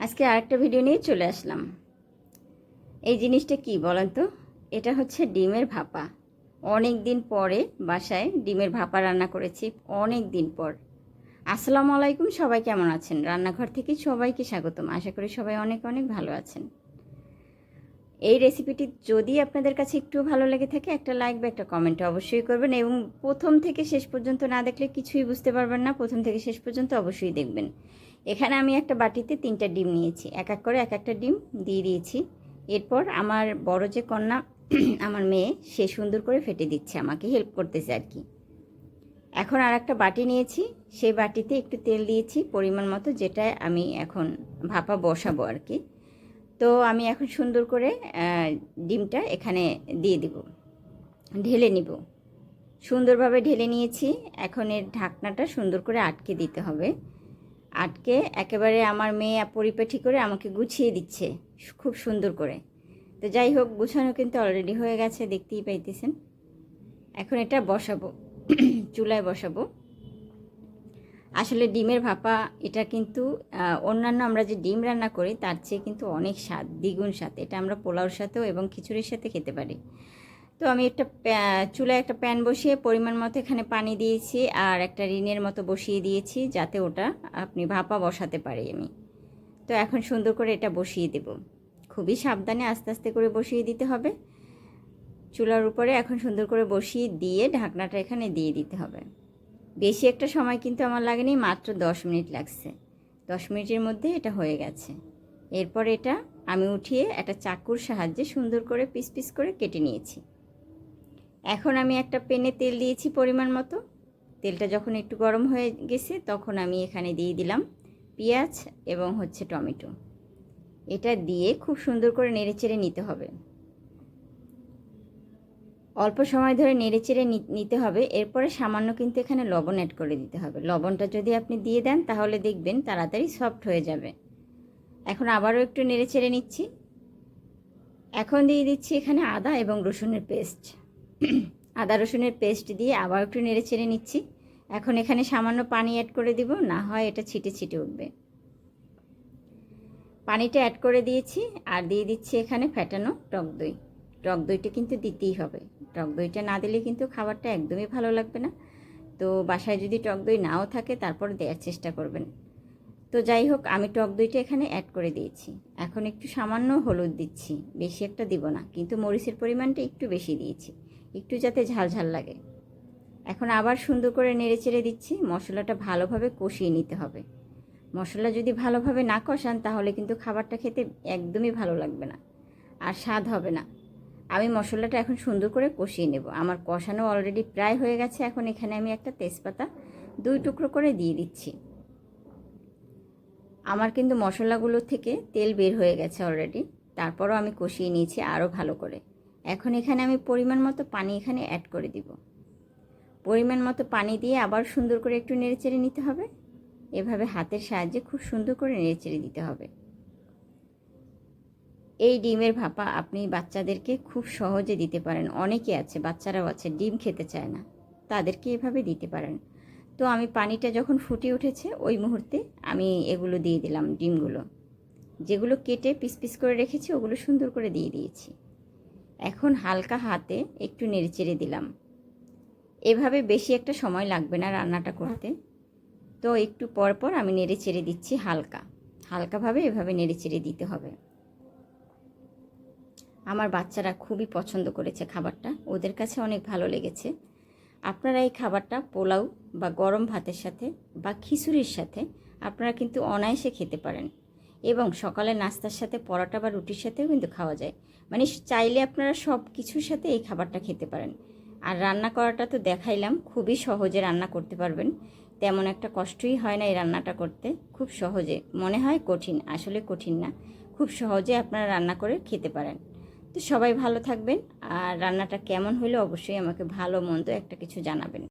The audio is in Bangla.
আজকে আরেকটা ভিডিও নিয়ে চলে আসলাম। এই জিনিসটা কি বলেন তো? এটা হচ্ছে ডিমের ভাপা। অনেক দিন পরে বাসায় ডিমের ভাপা রান্না করেছি, অনেক দিন পর। আসসালামু আলাইকুম, সবাই কেমন আছেন? রান্নাঘর থেকে সবাইকে স্বাগতম। আশা করি সবাই অনেক অনেক ভালো আছেন। এই রেসিপিটি যদি আপনাদের কাছে একটু ভালো লেগে থাকে, একটা লাইক বা একটা কমেন্ট অবশ্যই করবেন, এবং প্রথম থেকে শেষ পর্যন্ত না দেখলে কিছুই বুঝতে পারবেন না। প্রথম থেকে শেষ পর্যন্ত অবশ্যই দেখবেন। এখানে আমি একটা বাটিতে 3টা ডিম নিয়েছি, এক এক করে এক একটা ডিম দিয়ে দিয়েছি। এরপর আমার বড় যে কন্যা, আমার মেয়ে, সে সুন্দর করে ফেটে দিচ্ছে, আমাকে হেল্প করতেছে আর কি। এখন আর একটা বাটি নিয়েছি, সেই বাটিতে একটু তেল দিয়েছি পরিমাণ মতো, যেটা আমি এখন ভাপা বসাবো আর কি। তো আমি এখন সুন্দর করে ডিমটা এখানে দিয়ে দিব, ঢেলে নিব। সুন্দরভাবে ঢেলে নিয়েছি। এখন এর ঢাকনাটা সুন্দর করে আটকে দিতে হবে। আটকে একেবারে আমার মেয়ে পরিপাটি করে আমাকে গুছিয়ে দিচ্ছে খুব সুন্দর করে। তো যাই হোক, গুছানো কিন্তু অলরেডি হয়ে গেছে, দেখতেই পাইতেছেন। এখন এটা বসাবো, চুলায় বসাবো। আসলে ডিমের ভাপা এটা কিন্তু অন্যান্য আমরা যে ডিম রান্না করি তার চেয়ে কিন্তু অনেক স্বাদ, দ্বিগুণ স্বাদ। এটা আমরা পোলাওর সাথেও এবং খিচুড়ির সাথে খেতে পারি। তো আমি একটা চুলায় একটা প্যান বসিয়ে পরিমাণ মতো এখানে পানি দিয়েছি, আর একটা রিনের মতো বসিয়ে দিয়েছি, যাতে ওটা আপনি ভাপা বসাতে পারি আমি। তো এখন সুন্দর করে এটা বসিয়ে দেব। খুবই সাবধানে আস্তে আস্তে করে বসিয়ে দিতে হবে চুলার উপরে। এখন সুন্দর করে বসিয়ে দিয়ে ঢাকনাটা এখানে দিয়ে দিতে হবে। বেশি একটা সময় কিন্তু আমার লাগেনি, মাত্র 10 মিনিট লাগছে। 10 মিনিটের মধ্যে এটা হয়ে গেছে। এরপর এটা আমি উঠিয়ে একটা চাকুর সাহায্যে সুন্দর করে পিস পিস করে কেটে নিয়েছি। এখন আমি একটা প্যানে তেল দিয়েছি পরিমাণ মতো। তেলটা যখন একটু গরম হয়ে গেছে, তখন আমি এখানে দিয়ে দিলাম পেঁয়াজ এবং টমেটো। এটা দিয়ে খুব সুন্দর করে নেড়েচেড়ে নিতে হবে। অল্প সময় ধরে নেড়েচেড়ে নিতে হবে। এরপরে সামান্য কিন্তু এখানে লবণ অ্যাড করে দিতে হবে। লবণটা যদি আপনি দিয়ে দেন তাহলে দেখবেন তাড়াতাড়ি সফট হয়ে যাবে। এখন আবারও একটু নেড়েচেড়ে নিচ্ছি। এখন দিয়ে দিচ্ছি এখানে আদা এবং রসুনের পেস্ট। আদা রসুনের পেস্ট দিয়ে আবার একটু নেড়েচেড়ে নিচ্ছি। এখন এখানে সামান্য পানি অ্যাড করে দিব, না হয় এটা ছিটে ছিটে উঠবে। পানিটা অ্যাড করে দিয়েছি, আর দিয়ে দিচ্ছি এখানে ফ্যাটানো টক দই। টক দইটা কিন্তু দিতেই হবে। টক দইটা না দিলে কিন্তু খাবারটা একদমই ভালো লাগবে না। তো বাসায় যদি টক দই নাও থাকে, তারপর দেওয়ার চেষ্টা করবেন। তো যাই হোক, আমি টক দইটা এখানে অ্যাড করে দিয়েছি। এখন একটু সামান্য হলুদ দিচ্ছি, বেশি একটা দিব না, কিন্তু মরিচের পরিমাণটা একটু বেশি দিয়েছি, একটু যাতে ঝাল ঝাল লাগে। এখন আবার সুন্দর করে নেড়েচেড়ে দিচ্ছি। মশলাটা ভালোভাবে কষিয়ে নিতে হবে। মশলা যদি ভালোভাবে না কষান, তাহলে কিন্তু খাবারটা খেতে একদমই ভালো লাগবে না, আর স্বাদ হবে না। আমি মশলাটা এখন সুন্দর করে কষিয়ে নেব। আমার কষানো অলরেডি প্রায় হয়ে গেছে। এখন এখানে আমি একটা তেজপাতা 2 টুকরো করে দিয়ে দিচ্ছি। আমার কিন্তু মশলাগুলো থেকে তেল বের হয়ে গেছে অলরেডি, তারপরও আমি কষিয়ে নিয়েছি আরও ভালো করে। এখন এখানে আমি পরিমাণ মতো পানি এখানে অ্যাড করে দিব। পরিমাণ মতো পানি দিয়ে আবার সুন্দর করে একটু নেড়েচেড়ে নিতে হবে। এভাবে হাতের সাহায্যে খুব সুন্দর করে নেড়েচেড়ে দিতে হবে। এই ডিমের ভাপা আপনি বাচ্চাদেরকে খুব সহজে দিতে পারেন। অনেকে আছে, বাচ্চারাও আছে, ডিম খেতে চায় না, তাদেরকে এভাবে দিতে পারেন। তো আমি পানিটা যখন ফুটে উঠেছে, ওই মুহূর্তে আমি এগুলো দিয়ে দিলাম, ডিমগুলো যেগুলো কেটে পিস পিস করে রেখেছি, ওগুলো সুন্দর করে দিয়ে দিয়েছি। এখন হালকা হাতে একটু নেড়েচেড়ে দিলাম। এভাবে বেশি একটা সময় লাগবে না রান্নাটা করতে। তো একটু পর পর আমি নেড়েচেড়ে দিচ্ছি, হালকাভাবে এভাবে নেড়েচেড়ে দিতে হবে। আমার বাচ্চারা খুবই পছন্দ করেছে খাবারটা, ওদের কাছে অনেক ভালো লেগেছে। আপনারা এই খাবারটা পোলাও বা গরম ভাতের সাথে বা খিচুড়ির সাথে আপনারা কিন্তু অনায়াসে খেতে পারেন, এবং সকালের নাস্তার সাথে পরোটা বা রুটির সাথেও কিন্তু খাওয়া যায়। মানে চাইলে আপনারা সব কিছুর সাথে এই খাবারটা খেতে পারেন। আর রান্না করাটা তো দেখাইলাম, খুবই সহজে রান্না করতে পারবেন। তেমন একটা কষ্টই হয় না এই রান্নাটা করতে, খুব সহজে। মনে হয় কঠিন, আসলে কঠিন না, খুব সহজে আপনারা রান্না করে খেতে পারেন। তো সবাই ভালো থাকবেন, আর রান্নাটা কেমন হলো অবশ্যই আমাকে ভালো মন্দ একটা কিছু জানাবেন।